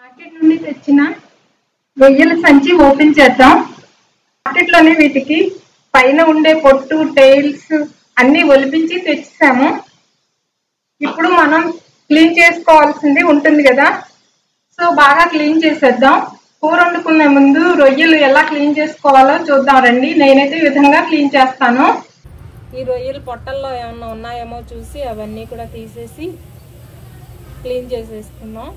Market నుండి తెచ్చిన రొయ్యల సంచి ఓపెన్ చేద్దాం. మార్కెట్లోనే వీటికి పైన ఉండే పొట్టు, టైల్స్ అన్నీ ఒలిపించి తెచ్చాము. ఇప్పుడు మనం క్లీన్ చేసుకోవాల్సింది ఉంటుంది కదా, సో బాగా క్లీన్ చేసేద్దాం. కూర వండుకునే ముందు రొయ్యలు ఎలా క్లీన్ చేసుకోవాలో చూద్దాం రండి. నేనైతే ఈ విధంగా క్లీన్ చేస్తాను. ఈ రొయ్యలు పొట్టల్లో ఏమన్నా ఉన్నాయేమో చూసి అవన్నీ కూడా తీసేసి క్లీన్ చేసేసుకున్నాం.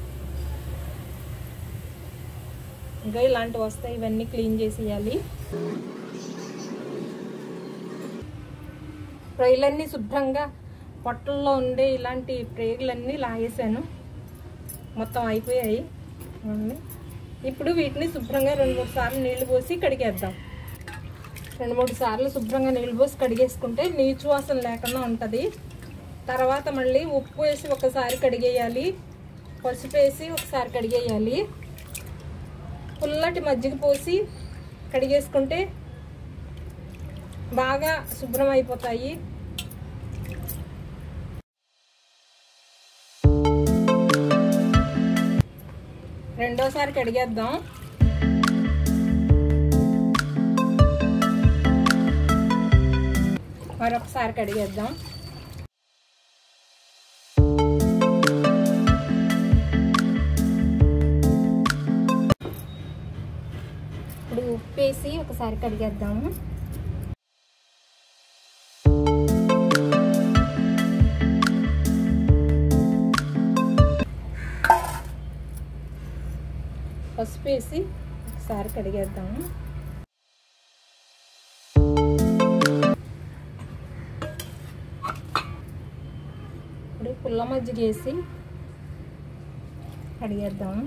ఇంకా ఇలాంటివి వస్తాయి, ఇవన్నీ క్లీన్ చేసేయాలి. రొయ్యలన్నీ శుభ్రంగా పొట్టల్లో ఉండే ఇలాంటి ప్రేగులన్నీ లాగేసాను. మొత్తం అయిపోయాయి. ఇప్పుడు వీటిని శుభ్రంగా 2-3 సార్లు నీళ్లు పోసి కడిగేద్దాం. 2-3 సార్లు శుభ్రంగా నీళ్ళు పోసి కడిగేసుకుంటే నీచు వాసన లేకుండా ఉంటుంది. తర్వాత మళ్ళీ ఉప్పు వేసి ఒకసారి కడిగేయాలి, పసుపు వేసి ఒకసారి కడిగేయాలి. పుల్లటి మజ్జిగ పోసి కడిగేసుకుంటే బాగా శుభ్రం అయిపోతాయి. రెండోసారి కడిగేద్దాం. మరొకసారి కడిగేద్దాం. ఇప్పుడు ఉప్పు వేసి ఒకసారి కడిగేద్దాము. పసుపు వేసి ఒకసారి కడిగేద్దాము. ఇప్పుడు పుల్ల మజ్జిగ వేసి కడిగేద్దాము.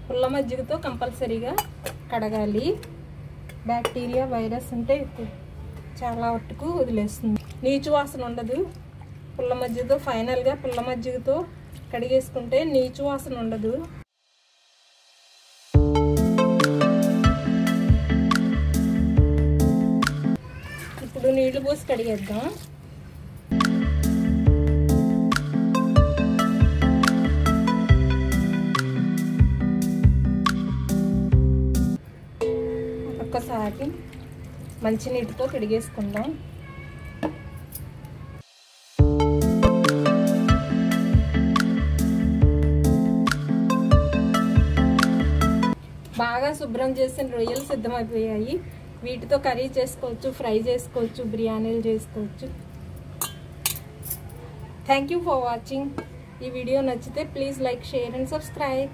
పుల్ల మజ్జిగతో కంపల్సరీగా కడగాలి. బ్యాక్టీరియా, వైరస్ ఉంటే చాలా వరకు వదిలేస్తుంది, నీచు వాసన ఉండదు. పుల్ల మజ్జిగతో ఫైనల్గా పుల్ల మజ్జిగతో కడిగేసుకుంటే నీచు వాసన ఉండదు. ఇప్పుడు నీళ్లు పోసి కడిగేద్దాం. ఒక్కసారి మంచినీటితో కడిగేసుకుందాం. బాగా శుభ్రం చేసిన రొయ్యలు సిద్ధమైపోయాయి. వీటితో కర్రీ చేసుకోవచ్చు, ఫ్రై చేసుకోవచ్చు, బిర్యానీలు చేసుకోవచ్చు. Thank you for watching. ఈ వీడియో నచ్చితే please like, share and subscribe.